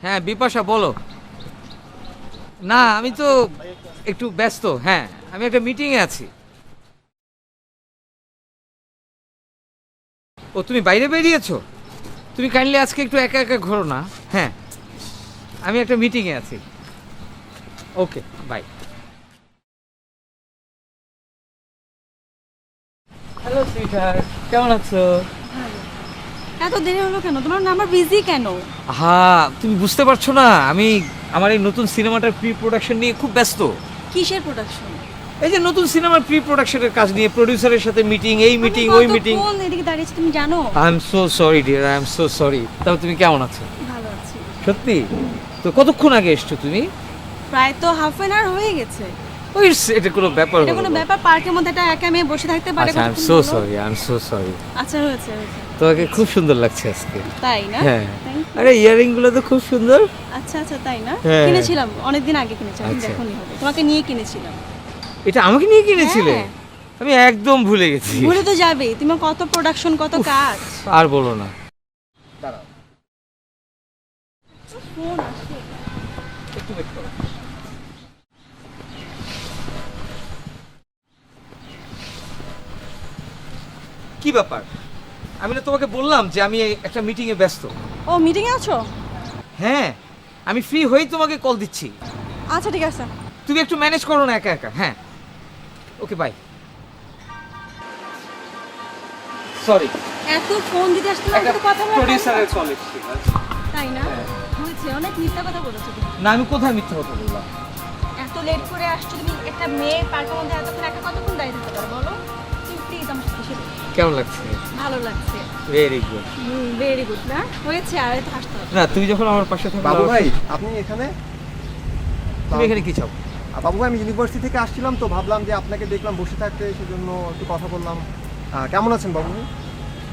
হ্যাঁ বিপাশা বলো। না আমি তো একটু ব্যস্ত, হ্যাঁ আমি একটা মিটিংয়ে আছি। ও তুমি বাইরে বেরিয়েছো? তুমি কাইন্ডলি আজকে একটু একা একা ঘোরো না। হ্যাঁ আমি একটা মিটিংয়ে আছি। Okay bye. হ্যালো সুইটার, কেমন আছো? এত দেরি হলো কেন? তোমার নাম্বার বিজি কেন? হ্যাঁ তুমি বুঝতে পারছো না, আমি আমার এই নতুন সিনেমাটার প্রি প্রোডাকশন নিয়ে খুব ব্যস্ত। কিসের প্রোডাকশন? এই যে নতুন সিনেমার প্রি প্রোডাকশনের কাজ নিয়ে প্রোডিউসারের সাথে মিটিং, এই মিটিং ওই মিটিং। কোন এদিকে দাঁড়িয়েছি তুমি জানো? I am so sorry dear, I am so sorry. তবে তুমি কেমন আছো? ভালো আছি। সত্যি? তো কতক্ষণ আগে এসছো তুমি? প্রায় তো হাফ অ্যান আওয়ার হয়ে গেছে। ওই এটা কোনো ব্যাপার এটা হলো কোনো না। ব্যাপার? পার্কের মধ্যে একটা একা মেয়ে বসে থাকতে পারে? আচ্ছা আই এম কতক্ষণ সো বলো? Sorry, I am so sorry. আচ্ছা হয়েছে হয়েছে। তোমাকে খুব সুন্দর লাগছে আজকে। তাই না? হ্যাঁ। Thank you. আরে ইয়ারিং গুলো তো খুব সুন্দর। আচ্ছা আচ্ছা তাই না? হ্যাঁ। কিনেছিলাম অনেকদিন আগে কিনেছিলাম, আচ্ছা। এখনই হবে। তোমাকে নিয়ে কিনেছিলাম। এটা আমাকে নিয়ে কিনেছিলে? হ্যাঁ। আমি একদম ভুলে গেছি। ভুলে তো যাবেই, তোমার কত প্রোডাকশন কত কাজ। আর বলো না। ফোন আসে। একটু ওয়েট করো। কি ব্যাপার? আমি না তোমাকে বললাম যে আমি একটা মিটিং এ ব্যস্ত। ও মিটিং এ আছো? হ্যাঁ আমি ফ্রি হয়েই তোমাকে কল দিচ্ছি। আচ্ছা ঠিক আছে। তুমি একটু ম্যানেজ করো না একা একা। হ্যাঁ ওকে বাই। সরি, এত ফোন দিতে আসতে না, একটা তো কথা বলা প্রোডিউসারের কল এসেছিল। তাই না? হয়েছে, অনেক মিথ্যা কথা বলেছো তুমি। না আমি কোথায় মিথ্যা কথা বললাম? এত লেট করে আসছো তুমি, একটা মেয়ে পার্কের মধ্যে এতক্ষণ একা কতক্ষণ দাঁড়িয়ে থাকতে পারো বলো? তুমি প্লিজ আমার সাথে এসে দেখো। কেমন লাগছে? ভালো লাগছে। Very good. ভেরি গুড না? হয়েছে, আর এত হাসতে হবে। না তুমি যখন আমার পাশে থাকো। বাবু ভাই আপনি এখানে? তুমি এখানে কি চাও? বাবু ভাই আমি ইউনিভার্সিটি থেকে আসছিলাম তো ভাবলাম যে আপনাকে দেখলাম বসে থাকতে, সেজন্য একটু কথা বললাম। কেমন আছেন বাবু ভাই?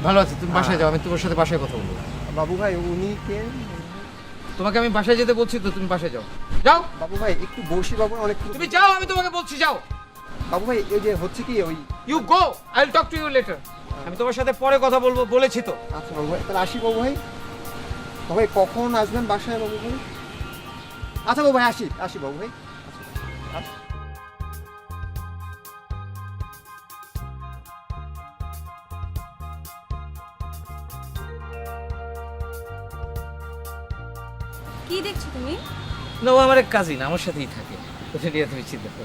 ভালো আছে, তুমি বাসায় যাও, আমি তোমার সাথে বাসায় কথা বলবো। বাবু ভাই উনি কে? তোমাকে আমি বাসায় যেতে বলছি তো, তুমি বাসায় যাও। যাও বাবু ভাই একটু বসি বাবু, অনেক তুমি যাও, আমি তোমাকে বলছি যাও। বাবু ভাই এই যে হচ্ছে কি ওই you go, I will talk to you later. আমি তোমার সাথে পরে কথা বলবো বলেছি তো। আচ্ছা বাবু ভাই তাহলে আসি বাবু ভাই। বাবু ভাই কখন আসবেন বাসায় বাবু ভাই? আচ্ছা বাবু ভাই আসি আসি বাবু ভাই। আচ্ছা। কি দেখছো তুমি? না ও আমার এক কাজিন, আমার সাথেই থাকে। ওটা নিয়ে তুমি চিন্তা করো